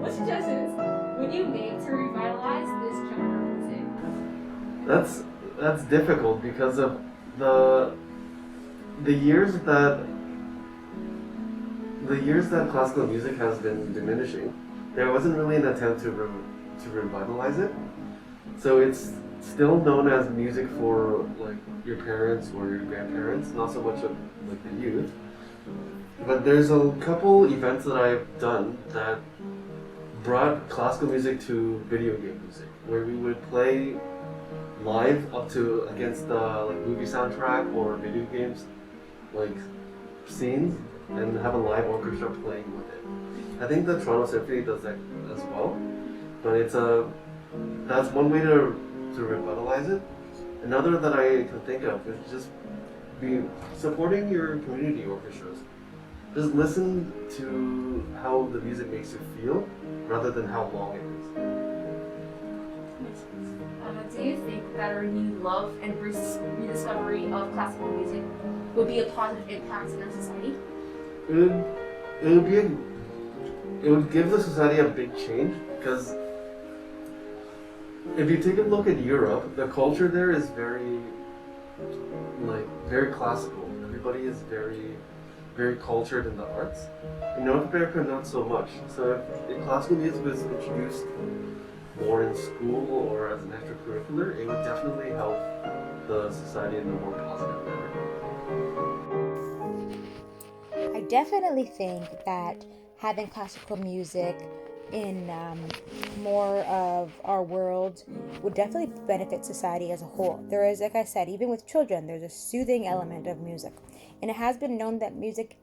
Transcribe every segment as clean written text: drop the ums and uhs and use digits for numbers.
What suggestions would you make to revitalize this genre of music? That's difficult because of the the years that the years that classical music has been diminishing. There wasn't really an attempt to revitalize it. So it's still known as music for like your parents or your grandparents, not so much of like the youth. But there's a couple events that I've done that brought classical music to video game music, where we would play live up to against the like movie soundtrack or video games like scenes and have a live orchestra playing with it. I think the Toronto Symphony does that as well, but that's one way to revitalize it. Another that I can think of is just be supporting your community orchestras. Just listen to how the music makes you feel rather than how long it is. Do you think that a renewed love and rediscovery of classical music would be a positive impact in our society? It would, it would be it would give the society a big change because if you take a look at Europe, the culture there is very classical. Everybody is very cultured in the arts. In North America, not so much. So if classical music was introduced more in school or as an extracurricular, it would definitely help the society in a more positive manner. I definitely think that having classical music in more of our world would definitely benefit society as a whole. There is, like I said, even with children, there's a soothing element of music. And it has been known that music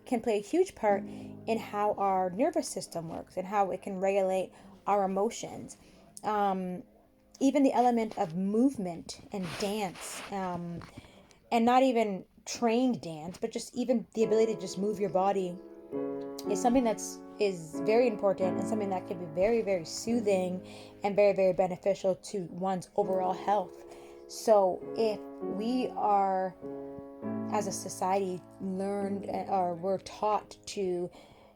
can play a huge part in how our nervous system works and how it can regulate our emotions. Even the element of movement and dance, and not even trained dance, but just even the ability to just move your body is something is very important and something that can be very, very soothing and very, very beneficial to one's overall health. So if we are, as a society, learned or we're taught to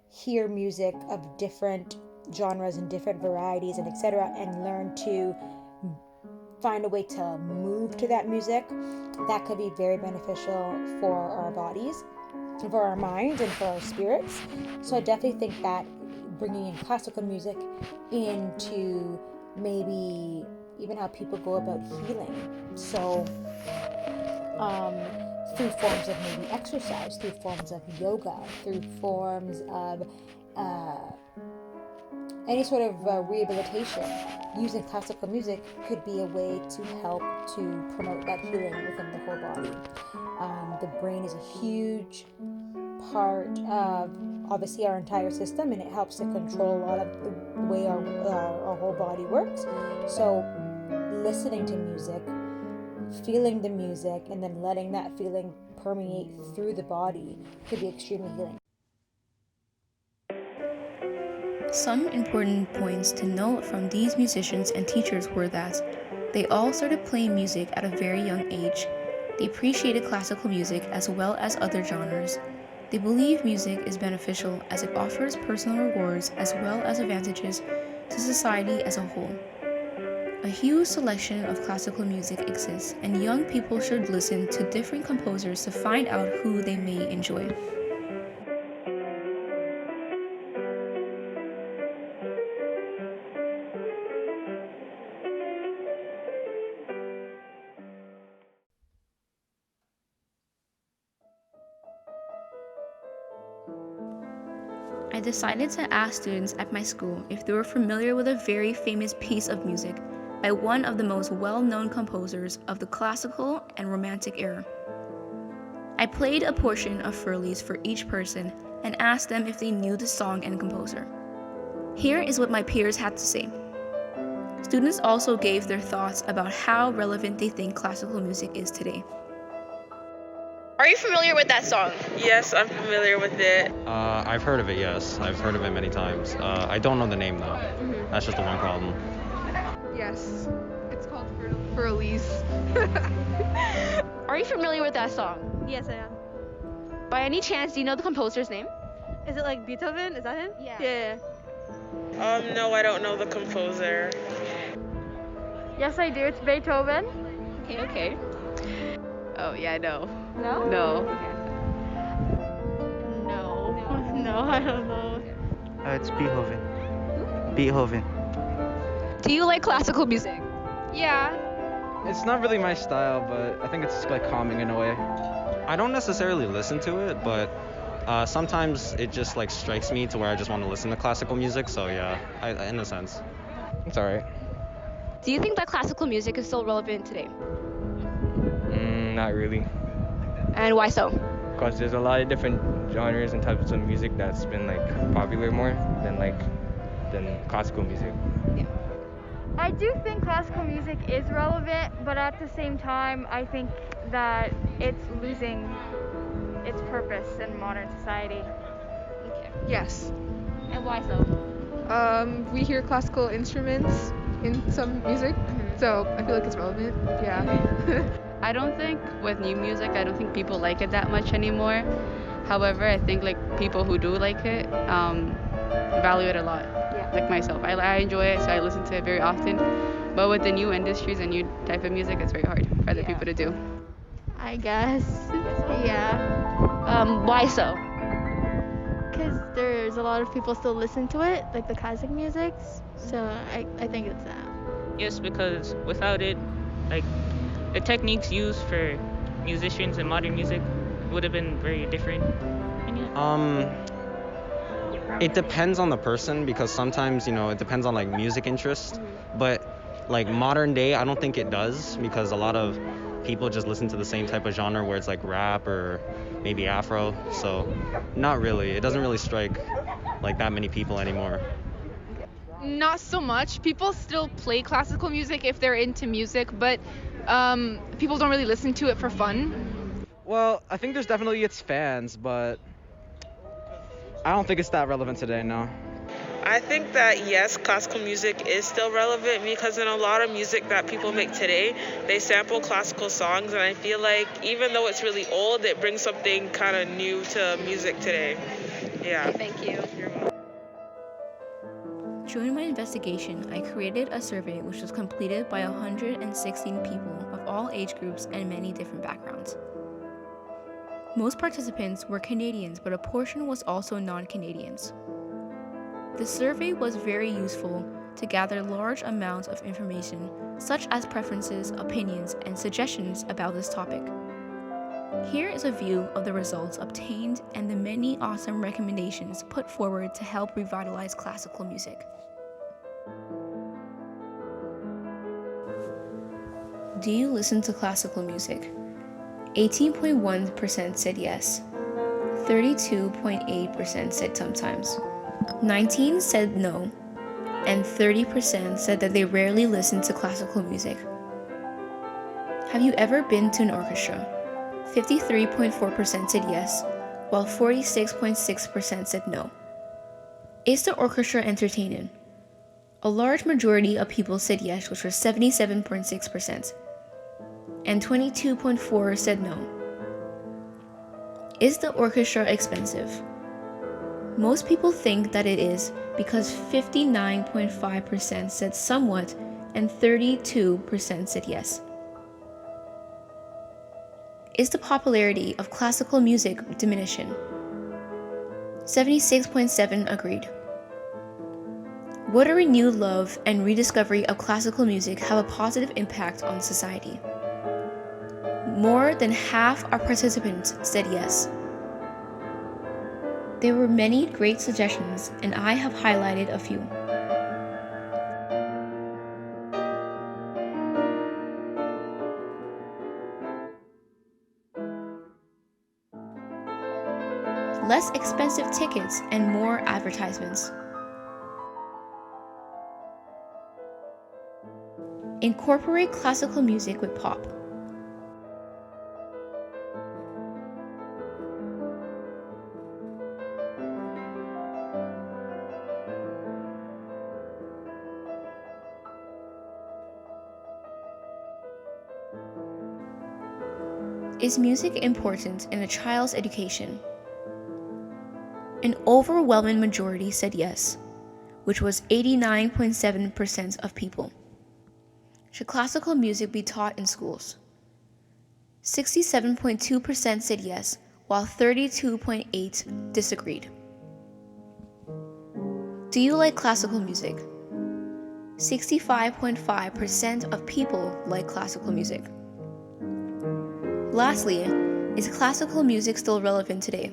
hear music of different genres and different varieties and etc., and learn to find a way to move to that music, that could be very beneficial for our bodies, for our minds, and for our spirits. So I definitely think that bringing in classical music into maybe even how people go about healing. So through forms of maybe exercise, through forms of yoga, through forms of any sort of rehabilitation, using classical music could be a way to help to promote that healing within the whole body. The brain is a huge part of obviously our entire system, and it helps to control a lot of the way our whole body works. So listening to music, feeling the music, and then letting that feeling permeate through the body could be extremely healing. Some important points to note from these musicians and teachers were that they all started playing music at a very young age. They appreciated classical music as well as other genres. They believe music is beneficial as it offers personal rewards as well as advantages to society as a whole. A huge selection of classical music exists, and young people should listen to different composers to find out who they may enjoy. I decided to ask students at my school if they were familiar with a very famous piece of music by one of the most well-known composers of the classical and romantic era. I played a portion of Furley's for each person and asked them if they knew the song and composer. Here is what my peers had to say. Students also gave their thoughts about how relevant they think classical music is today. Are you familiar with that song? Yes, I'm familiar with it. I've heard of it, yes. I've heard of it many times. I don't know the name, though. That's just the one problem. Yes, it's called Furley's. Are you familiar with that song? Yes, I am. By any chance, do you know the composer's name? Is it like Beethoven? Is that him? Yeah. Yeah. No, I don't know the composer. Yes, I do. It's Beethoven. Okay. Oh, yeah, no. No? No. No. No, I don't know. It's Beethoven. Beethoven. Do you like classical music? Yeah. It's not really my style, but I think it's like calming in a way. I don't necessarily listen to it, but sometimes it just like strikes me to where I just want to listen to classical music. So yeah, in a sense. It's alright. Do you think that classical music is still relevant today? Not really. And why so? Because there's a lot of different genres and types of music that's been like popular more than classical music. I do think classical music is relevant, but at the same time, I think that it's losing its purpose in modern society. Yes. And why so? We hear classical instruments in some music, so I feel like it's relevant. Yeah. I don't think with new music, I don't think people like it that much anymore. However, I think like people who do like it value it a lot. Like myself, I enjoy it, so I listen to it very often. But with the new industries and new type of music, it's very hard for other people to do. I guess. Yeah. Why so? Because there's a lot of people still listen to it, like the classic music. So I think it's that. Yes, because without it, like the techniques used for musicians in modern music would have been very different. It depends on the person, because sometimes, it depends on like music interest, but like modern day, I don't think it does, because a lot of people just listen to the same type of genre where it's like rap or maybe Afro. So not really. It doesn't really strike like that many people anymore. Not so much. People still play classical music if they're into music, but people don't really listen to it for fun. Well, I think there's definitely its fans, but I don't think it's that relevant today, no. I think that yes, classical music is still relevant because in a lot of music that people make today, they sample classical songs, and I feel like even though it's really old, it brings something kind of new to music today. Yeah. Thank you. During my investigation, I created a survey which was completed by 116 people of all age groups and many different backgrounds. Most participants were Canadians, but a portion was also non-Canadians. The survey was very useful to gather large amounts of information, such as preferences, opinions, and suggestions about this topic. Here is a view of the results obtained and the many awesome recommendations put forward to help revitalize classical music. Do you listen to classical music? 18.1% said yes. 32.8% said sometimes. 19% said no. And 30% said that they rarely listen to classical music. Have you ever been to an orchestra? 53.4% said yes, while 46.6% said no. Is the orchestra entertaining? A large majority of people said yes, which was 77.6%. And 22.4% said no. Is the orchestra expensive? Most people think that it is because 59.5% said somewhat and 32% said yes. Is the popularity of classical music diminishing? 76.7% agreed. Would a renewed love and rediscovery of classical music have a positive impact on society? More than half our participants said yes. There were many great suggestions, and I have highlighted a few. Less expensive tickets and more advertisements. Incorporate classical music with pop. Is music important in a child's education? An overwhelming majority said yes, which was 89.7% of people. Should classical music be taught in schools? 67.2% said yes, while 32.8% disagreed. Do you like classical music? 65.5% of people like classical music. Lastly, is classical music still relevant today?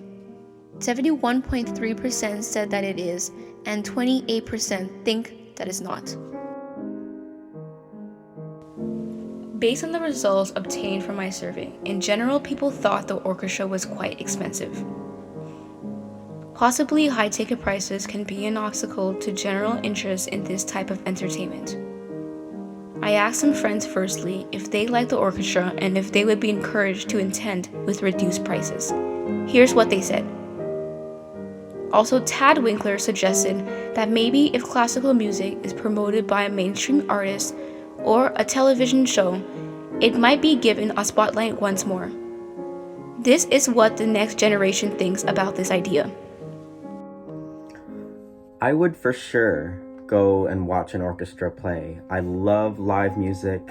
71.3% said that it is, and 28% think that it's not. Based on the results obtained from my survey, in general, people thought the orchestra was quite expensive. Possibly high ticket prices can be an obstacle to general interest in this type of entertainment. I asked some friends firstly if they liked the orchestra and if they would be encouraged to attend with reduced prices. Here's what they said. Also, Tad Winklarz suggested that maybe if classical music is promoted by a mainstream artist or a television show, it might be given a spotlight once more. This is what the next generation thinks about this idea. I would for sure go and watch an orchestra play. I love live music.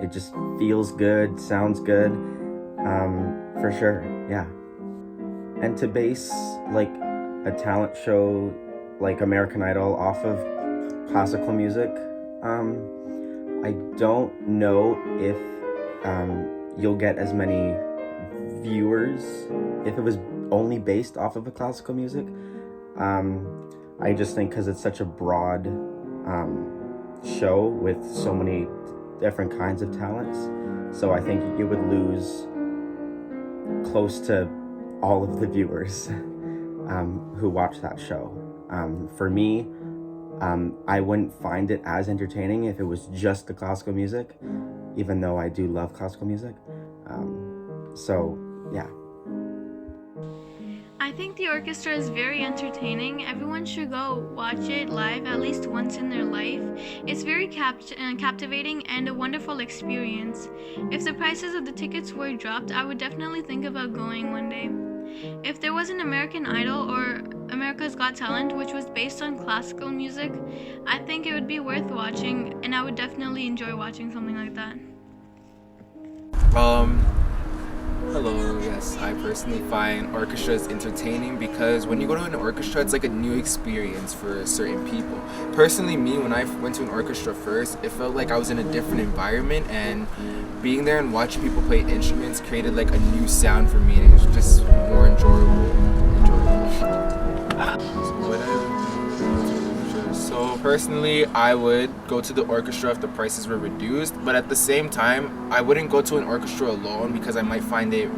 It just feels good, sounds good. For sure, yeah. And to base like a talent show like American Idol off of classical music, I don't know if you'll get as many viewers if it was only based off of a classical music. I just think because it's such a broad show with so many different kinds of talents, so I think you would lose close to all of the viewers who watch that show. For me, I wouldn't find it as entertaining if it was just the classical music, even though I do love classical music. So, yeah. I think the orchestra is very entertaining. Everyone should go watch it live at least once in their life. It's very captivating and a wonderful experience. If the prices of the tickets were dropped, I would definitely think about going one day. If there was an American Idol or America's Got Talent, which was based on classical music, I think it would be worth watching, and I would definitely enjoy watching something like that. Hello, yes, I personally find orchestras entertaining because when you go to an orchestra, it's like a new experience for certain people. Personally, me, when I went to an orchestra first, it felt like I was in a different environment, and being there and watching people play instruments created like a new sound for me, and it was just more enjoyable. So personally, I would go to the orchestra if the prices were reduced, but at the same time, I wouldn't go to an orchestra alone because I might find it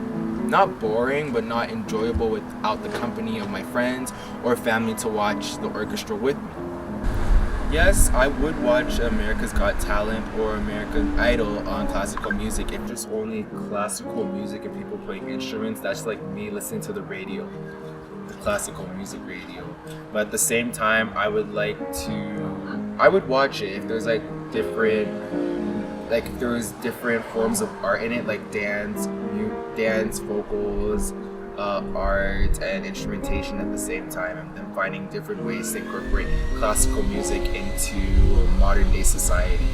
not boring, but not enjoyable without the company of my friends or family to watch the orchestra with me. Yes, I would watch America's Got Talent or American Idol on classical music. If there's only classical music and people playing instruments, that's like me listening to the radio, the classical music radio. But at the same time, I would watch it if there's like different forms of art in it, like dance, vocals, art, and instrumentation at the same time, and then finding different ways to incorporate classical music into modern day society.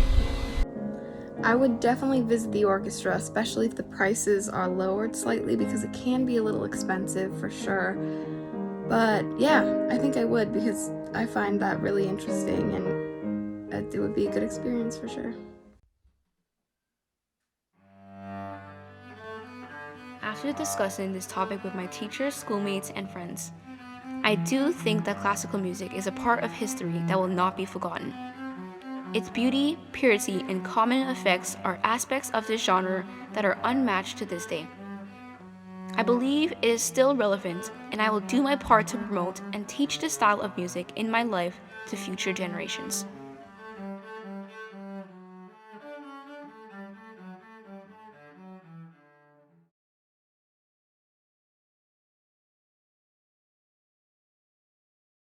I would definitely visit the orchestra, especially if the prices are lowered slightly, because it can be a little expensive for sure. But yeah, I think I would because I find that really interesting, and it would be a good experience for sure. After discussing this topic with my teachers, schoolmates, and friends, I do think that classical music is a part of history that will not be forgotten. Its beauty, purity, and common effects are aspects of this genre that are unmatched to this day. I believe it is still relevant, and I will do my part to promote and teach this style of music in my life to future generations.